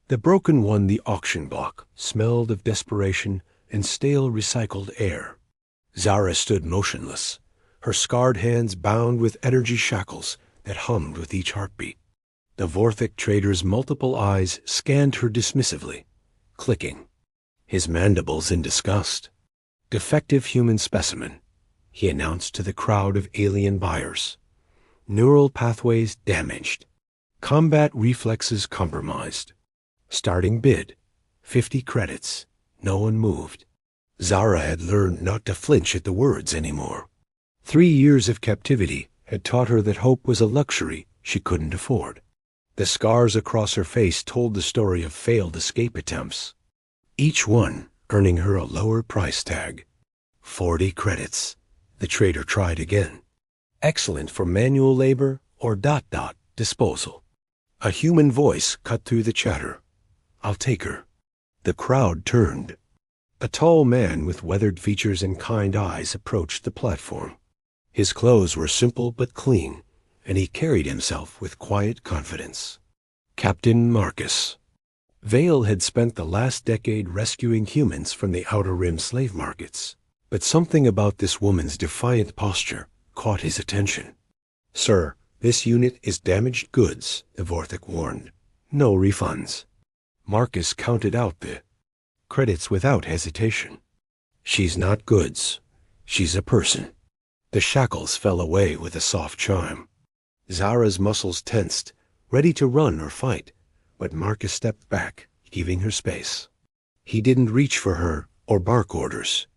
The broken one, the auction block, smelled of desperation and stale recycled air. Zara stood motionless, her scarred hands bound with energy shackles that hummed with each heartbeat. The Vorthic trader's multiple eyes scanned her dismissively, clicking, his mandibles in disgust. "Defective human specimen," he announced to the crowd of alien buyers. "Neural pathways damaged. Combat reflexes compromised. Starting bid, 50 credits." No one moved. Zara had learned not to flinch at the words anymore. 3 years of captivity had taught her that hope was a luxury she couldn't afford. The scars across her face told the story of failed escape attempts, each one earning her a lower price tag. 40 credits. The trader tried again. Excellent for manual labor or ... disposal. A human voice cut through the chatter. "I'll take her." The crowd turned. A tall man with weathered features and kind eyes approached the platform. His clothes were simple but clean, and he carried himself with quiet confidence. Captain Marcus. Vale had spent the last decade rescuing humans from the Outer Rim slave markets, but something about this woman's defiant posture caught his attention. "Sir, this unit is damaged goods," the Vorthic warned. "No refunds." Marcus counted out the credits without hesitation. "She's not goods. She's a person." The shackles fell away with a soft chime. Zara's muscles tensed, ready to run or fight, but Marcus stepped back, giving her space. He didn't reach for her or bark orders.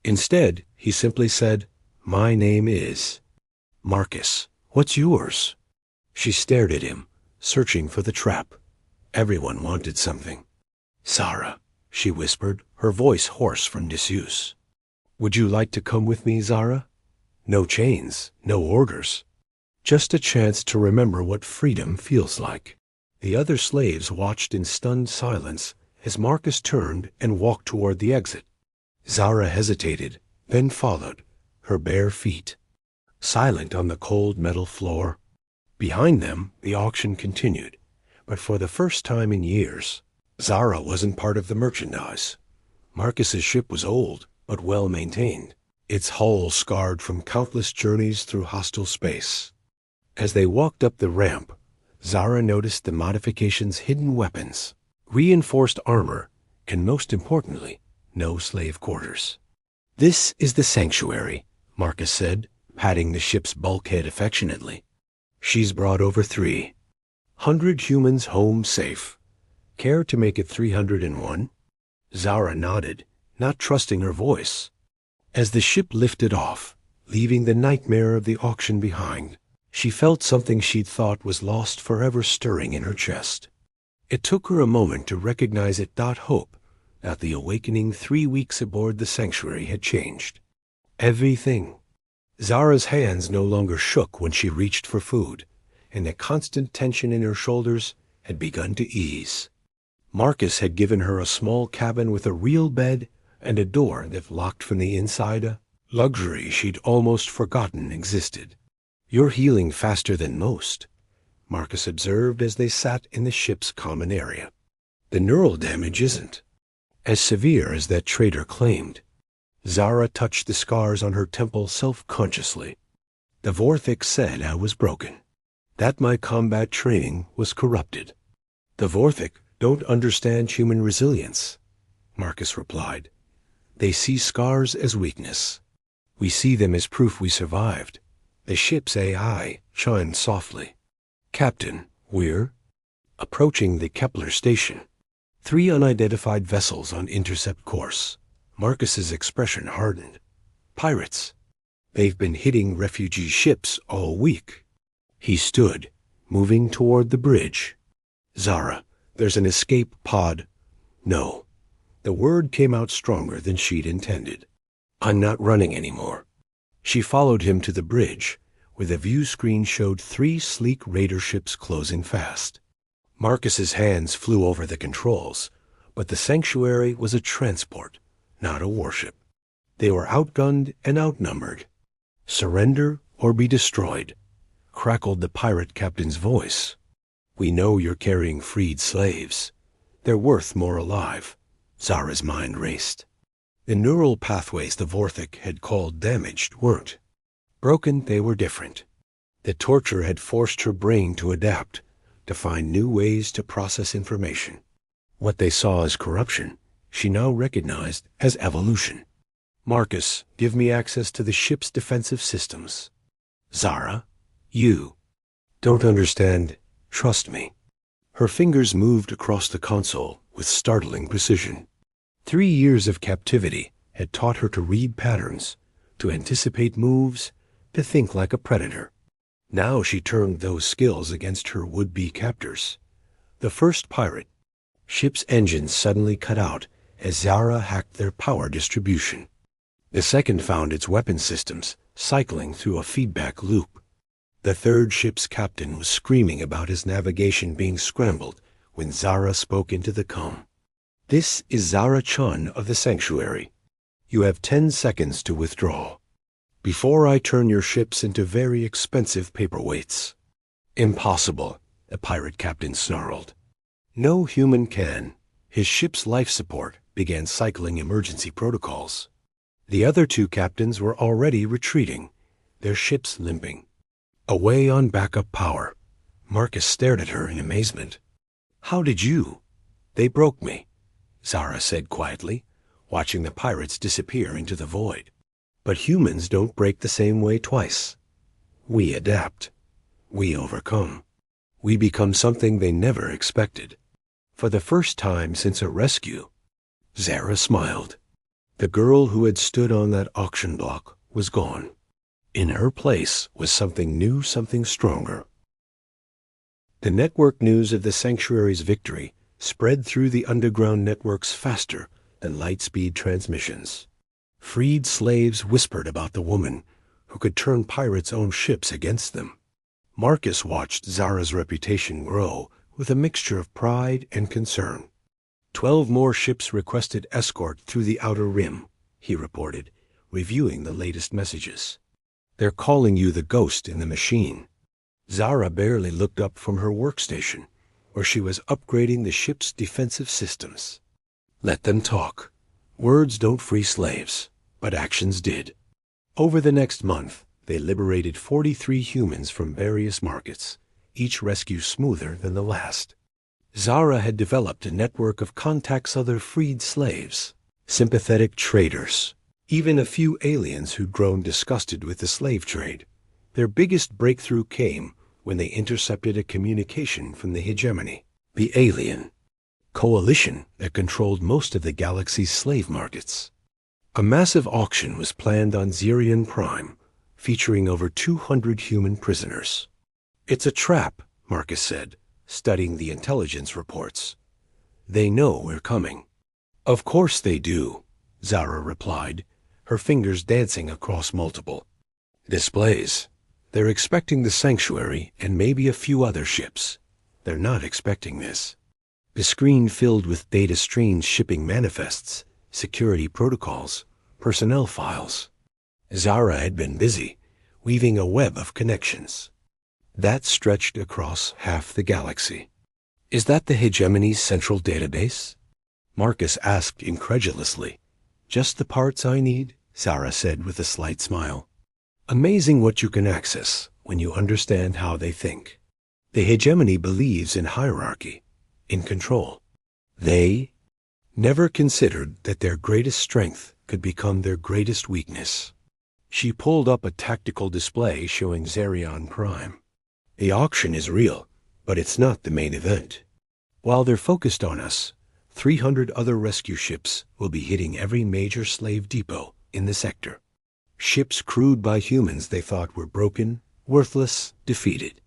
Instead, he simply said, "My name is Marcus. What's yours?" She stared at him, searching for the trap. Everyone wanted something. "Zara," she whispered, her voice hoarse from disuse. "Would you like to come with me, Zara? No chains, no orders. Just a chance to remember what freedom feels like." The other slaves watched in stunned silence as Marcus turned and walked toward the exit. Zara hesitated, then followed, her bare feet silent on the cold metal floor. Behind them, the auction continued, but for the first time in years, Zara wasn't part of the merchandise. Marcus's ship was old, but well maintained, its hull scarred from countless journeys through hostile space. As they walked up the ramp, Zara noticed the modification's hidden weapons, reinforced armor, and most importantly, no slave quarters. "This is the sanctuary," Marcus said, patting the ship's bulkhead affectionately. "She's brought over 300 humans home safe. Care to make it 301? Zara nodded, not trusting her voice. As the ship lifted off, leaving the nightmare of the auction behind, she felt something she'd thought was lost forever stirring in her chest. It took her a moment to recognize it. Hope that the awakening 3 weeks aboard the sanctuary had changed everything. Zara's hands no longer shook when she reached for food, and the constant tension in her shoulders had begun to ease. Marcus had given her a small cabin with a real bed and a door that locked from the inside, a luxury she'd almost forgotten existed. "You're healing faster than most," Marcus observed as they sat in the ship's common area. "The neural damage isn't as severe as that trader claimed." Zara touched the scars on her temple self-consciously. "The Vorthic said I was broken, that my combat training was corrupted." "The Vorthic don't understand human resilience," Marcus replied. "They see scars as weakness. We see them as proof we survived." The ship's AI chimed softly. "Captain, we're approaching the Kepler station. 3 unidentified vessels on intercept course." Marcus's expression hardened. "Pirates. They've been hitting refugee ships all week." He stood, moving toward the bridge. "Zara, there's an escape pod." "No." The word came out stronger than she'd intended. "I'm not running anymore." She followed him to the bridge, where the view screen showed 3 sleek raider ships closing fast. Marcus's hands flew over the controls, but the sanctuary was a transport, not a warship. They were outgunned and outnumbered. "Surrender or be destroyed," crackled the pirate captain's voice. "We know you're carrying freed slaves. They're worth more alive. Zara's mind raced. The neural pathways the Vorthik had called damaged weren't. Broken, they were different. The torture had forced her brain to adapt, to find new ways to process information. What they saw as corruption, she now recognized as evolution. Marcus, give me access to the ship's defensive systems. Zara, you don't understand. Trust me. Her fingers moved across the console with startling precision. 3 years of captivity had taught her to read patterns, to anticipate moves, to think like a predator. Now she turned those skills against her would-be captors. The first pirate. Ship's engines suddenly cut out as Zara hacked their power distribution. The second found its weapon systems cycling through a feedback loop. The third ship's captain was screaming about his navigation being scrambled when Zara spoke into the comm. This is Zara Chun of the Sanctuary. You have 10 seconds to withdraw, before I turn your ships into very expensive paperweights. Impossible, the pirate captain snarled. No human can. His ship's life support began cycling emergency protocols. The other 2 captains were already retreating, their ships limping. Away on backup power. Marcus stared at her in amazement. How did you? They broke me, Zara said quietly, watching the pirates disappear into the void. But humans don't break the same way twice. We adapt. We overcome. We become something they never expected. For the first time since a rescue. Zara smiled. The girl who had stood on that auction block was gone. In her place was something new, something stronger. The network news of the Sanctuary's victory spread through the underground networks faster than light-speed transmissions. Freed slaves whispered about the woman who could turn pirates' own ships against them. Marcus watched Zara's reputation grow with a mixture of pride and concern. 12 more ships requested escort through the outer rim, he reported, reviewing the latest messages. They're calling you the ghost in the machine. Zara barely looked up from her workstation, where she was upgrading the ship's defensive systems. Let them talk. Words don't free slaves, but actions did. Over the next month, they liberated 43 humans from various markets, each rescue smoother than the last. Zara had developed a network of contacts, other freed slaves, sympathetic traders, even a few aliens who'd grown disgusted with the slave trade. Their biggest breakthrough came when they intercepted a communication from the hegemony, the alien coalition that controlled most of the galaxy's slave markets. A massive auction was planned on Zirion Prime, featuring over 200 human prisoners. It's a trap, Marcus said, studying the intelligence reports. They know we're coming. Of course they do, Zara replied, her fingers dancing across multiple displays. They're expecting the Sanctuary and maybe a few other ships. They're not expecting this. The screen filled with data streams, shipping manifests, security protocols, personnel files. Zara had been busy, weaving a web of connections that stretched across half the galaxy. Is that the hegemony's central database? Marcus asked incredulously. Just the parts I need, Zara said with a slight smile. Amazing what you can access when you understand how they think. The hegemony believes in hierarchy, in control. They never considered that their greatest strength could become their greatest weakness. She pulled up a tactical display showing Zirion Prime. The auction is real, but it's not the main event. While they're focused on us, 300 other rescue ships will be hitting every major slave depot in the sector. Ships crewed by humans they thought were broken, worthless, defeated.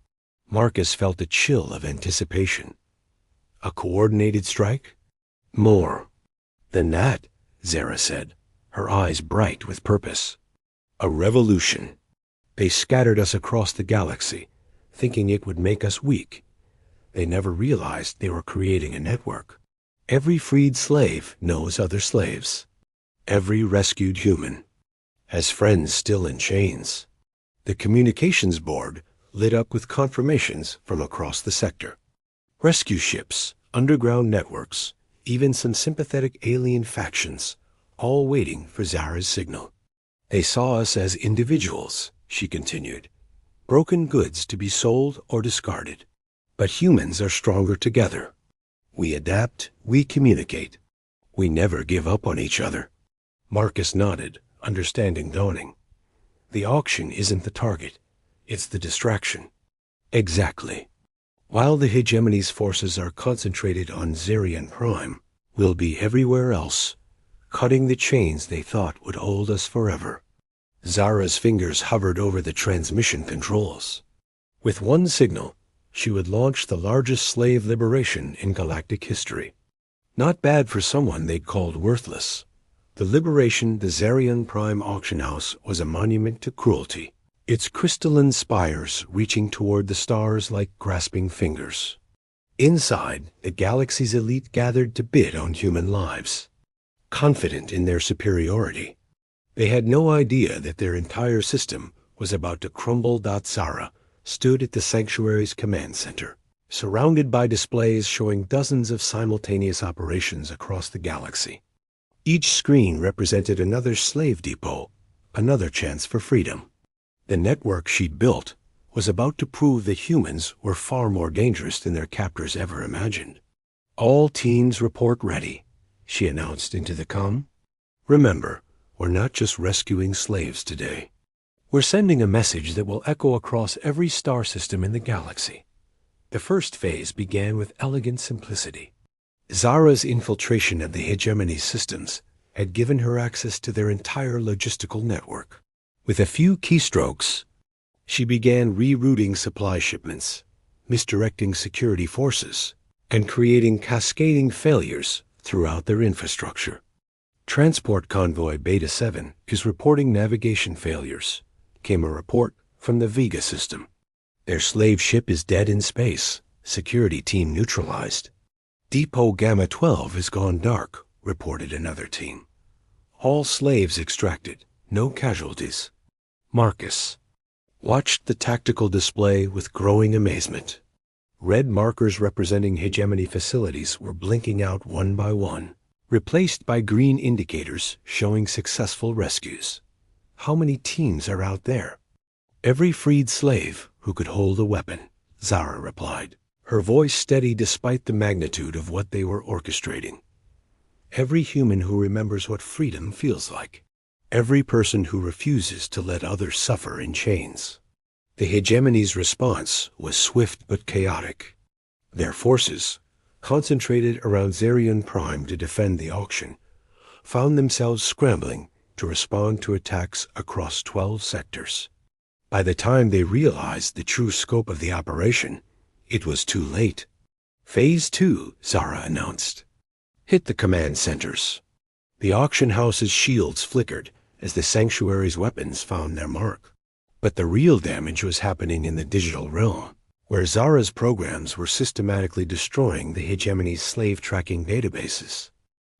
Marcus felt a chill of anticipation. A coordinated strike? More than that, Zara said, her eyes bright with purpose. A revolution. They scattered us across the galaxy, thinking it would make us weak. They never realized they were creating a network. Every freed slave knows other slaves. Every rescued human has friends still in chains. The communications board lit up with confirmations from across the sector. Rescue ships, Underground networks, even some sympathetic alien factions, all waiting for Zara's signal. They saw us as individuals, she continued, broken goods to be sold or discarded. But humans are stronger together. We adapt, we communicate. We never give up on each other. Marcus nodded, understanding dawning. The auction isn't the target. It's the distraction. Exactly. While the hegemony's forces are concentrated on Zarian Prime, we'll be everywhere else, cutting the chains they thought would hold us forever. Zara's fingers hovered over the transmission controls. With one signal, she would launch the largest slave liberation in galactic history. Not bad for someone they'd called worthless. The liberation the Zarian Prime auction house was a monument to cruelty, its crystalline spires reaching toward the stars like grasping fingers. Inside, the galaxy's elite gathered to bid on human lives. Confident in their superiority, they had no idea that their entire system was about to crumble. Zara stood at the sanctuary's command center, surrounded by displays showing dozens of simultaneous operations across the galaxy. Each screen represented another slave depot, another chance for freedom. The network she'd built was about to prove that humans were far more dangerous than their captors ever imagined. All teams report ready, she announced into the comm. Remember, we're not just rescuing slaves today. We're sending a message that will echo across every star system in the galaxy. The first phase began with elegant simplicity. Zara's infiltration of the hegemony's systems had given her access to their entire logistical network. With a few keystrokes, she began rerouting supply shipments, misdirecting security forces, and creating cascading failures throughout their infrastructure. Transport Convoy Beta 7 is reporting navigation failures, came a report from the Vega system. Their slave ship is dead in space, security team neutralized. Depot Gamma 12 has gone dark, reported another team. All slaves extracted, no casualties. Marcus watched the tactical display with growing amazement. Red markers representing hegemony facilities were blinking out one by one, replaced by green indicators showing successful rescues. How many teams are out there? Every freed slave who could hold a weapon, Zara replied, her voice steady despite the magnitude of what they were orchestrating. Every human who remembers what freedom feels like. Every person who refuses to let others suffer in chains. The hegemony's response was swift but chaotic. Their forces, concentrated around Zarian Prime to defend the auction, found themselves scrambling to respond to attacks across 12 sectors. By the time they realized the true scope of the operation, it was too late. Phase 2, Zara announced. Hit the command centers. The auction house's shields flickered as the sanctuary's weapons found their mark. But the real damage was happening in the digital realm, where Zara's programs were systematically destroying the hegemony's slave-tracking databases.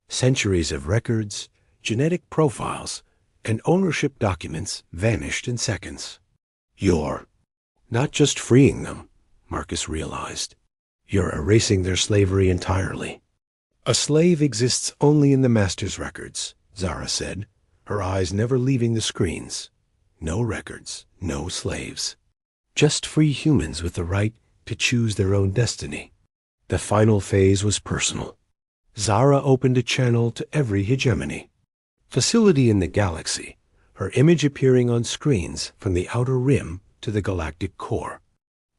Centuries of records, genetic profiles, and ownership documents vanished in seconds. You're not just freeing them, Marcus realized. You're erasing their slavery entirely. A slave exists only in the master's records, Zara said, her eyes never leaving the screens. No records, no slaves. Just free humans with the right to choose their own destiny. The final phase was personal. Zara opened a channel to every hegemony. Facility in the galaxy, her image appearing on screens from the outer rim to the galactic core.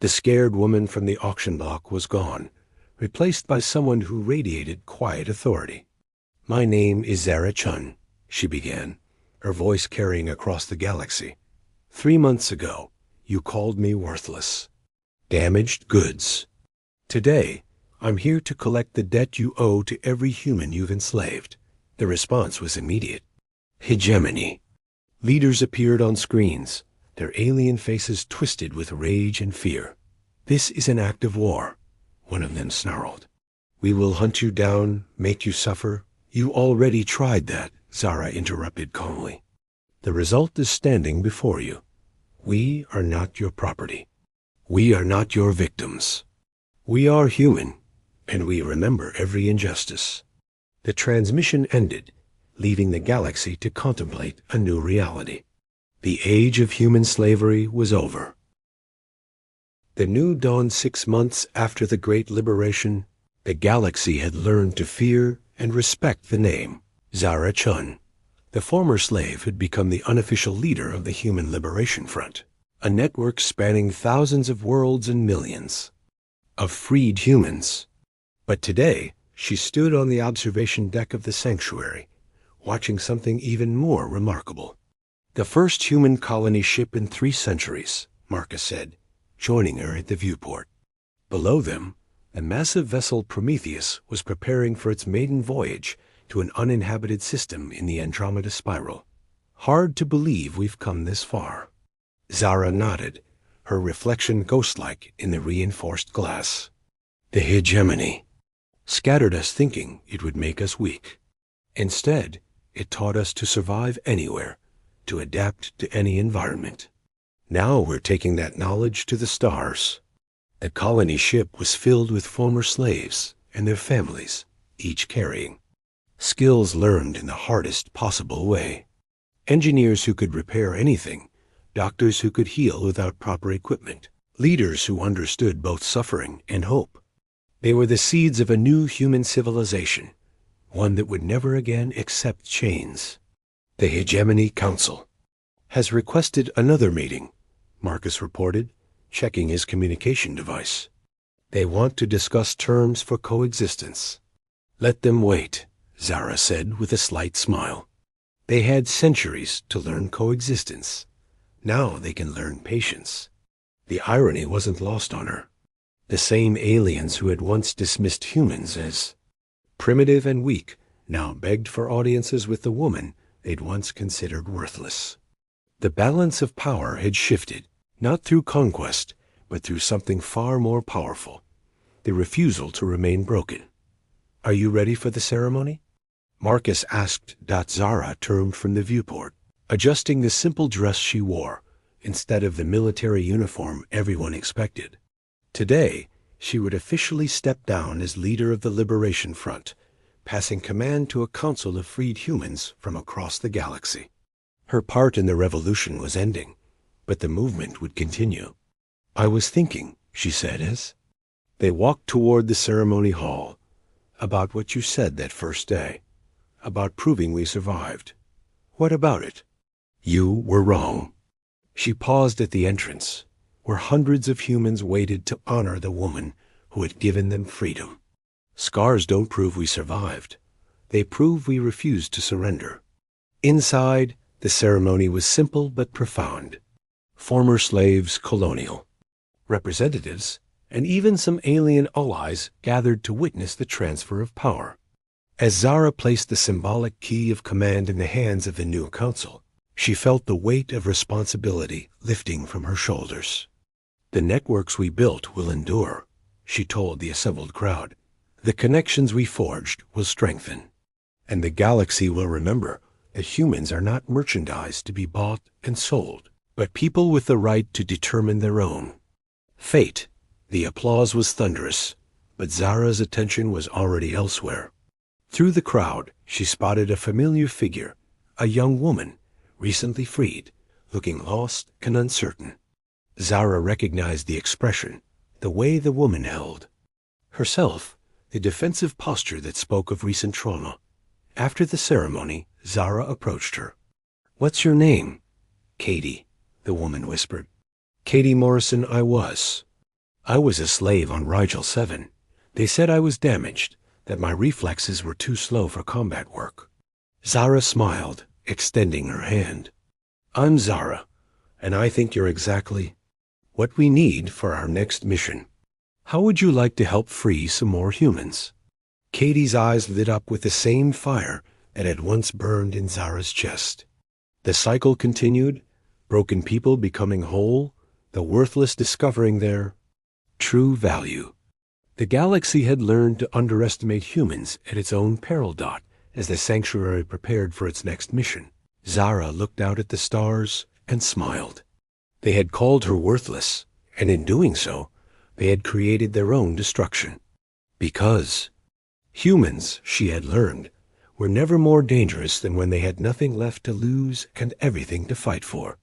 The scared woman from the auction block was gone, replaced by someone who radiated quiet authority. My name is Zara Chun, she began, her voice carrying across the galaxy. 3 months ago, you called me worthless. Damaged goods. Today, I'm here to collect the debt you owe to every human you've enslaved. The response was immediate. Hegemony. Leaders appeared on screens, their alien faces twisted with rage and fear. This is an act of war, one of them snarled. We will hunt you down, make you suffer. You already tried that, Zara interrupted calmly. The result is standing before you. We are not your property. We are not your victims. We are human, and we remember every injustice. The transmission ended, leaving the galaxy to contemplate a new reality. The age of human slavery was over. The new dawned 6 months after the Great Liberation. The galaxy had learned to fear and respect the name Zara Chun. The former slave had become the unofficial leader of the Human Liberation Front, a network spanning thousands of worlds and millions of freed humans. But today, she stood on the observation deck of the sanctuary, watching something even more remarkable. The first human colony ship in 3 centuries, Marcus said, joining her at the viewport. Below them, the massive vessel Prometheus was preparing for its maiden voyage to an uninhabited system in the Andromeda Spiral. Hard to believe we've come this far. Zara nodded, her reflection ghost-like in the reinforced glass. The hegemony scattered us thinking it would make us weak. Instead, it taught us to survive anywhere, to adapt to any environment. Now we're taking that knowledge to the stars. The colony ship was filled with former slaves and their families, each carrying skills learned in the hardest possible way. Engineers who could repair anything, doctors who could heal without proper equipment, leaders who understood both suffering and hope. They were the seeds of a new human civilization, one that would never again accept chains. The Hegemony Council has requested another meeting, Marcus reported, checking his communication device. They want to discuss terms for coexistence. Let them wait, Zara said with a slight smile. They had centuries to learn coexistence. Now they can learn patience. The irony wasn't lost on her. The same aliens who had once dismissed humans as primitive and weak now begged for audiences with the woman they'd once considered worthless. The balance of power had shifted, not through conquest, but through something far more powerful, the refusal to remain broken. Are you ready for the ceremony? Marcus asked. Zara turned from the viewport, adjusting the simple dress she wore, instead of the military uniform everyone expected. Today, she would officially step down as leader of the Liberation Front, passing command to a council of freed humans from across the galaxy. Her part in the revolution was ending, but the movement would continue. I was thinking, she said as they walked toward the ceremony hall, about what you said that first day, about proving we survived. What about it? You were wrong. She paused at the entrance, where hundreds of humans waited to honor the woman who had given them freedom. Scars don't prove we survived. They prove we refused to surrender. Inside, the ceremony was simple but profound. Former slaves, colonial representatives, and even some alien allies gathered to witness the transfer of power. As Zara placed the symbolic key of command in the hands of the new council, she felt the weight of responsibility lifting from her shoulders. The networks we built will endure, she told the assembled crowd. The connections we forged will strengthen, and the galaxy will remember that humans are not merchandise to be bought and sold, but people with the right to determine their own fate. The applause was thunderous, but Zara's attention was already elsewhere. Through the crowd, she spotted a familiar figure, a young woman, recently freed, looking lost and uncertain. Zara recognized the expression, the way the woman held herself, the defensive posture that spoke of recent trauma. After the ceremony, Zara approached her. "What's your name?" "Katie," the woman whispered. "Katie Morrison, I was a slave on Rigel 7. They said I was damaged, that my reflexes were too slow for combat work." Zara smiled, extending her hand. "I'm Zara, and I think you're exactly what we need for our next mission. How would you like to help free some more humans?" Katie's eyes lit up with the same fire that had once burned in Zara's chest. The cycle continued, broken people becoming whole, the worthless discovering their true value. The galaxy had learned to underestimate humans at its own peril. As the sanctuary prepared for its next mission, Zara looked out at the stars and smiled. They had called her worthless, and in doing so, they had created their own destruction. Because humans, she had learned, were never more dangerous than when they had nothing left to lose and everything to fight for.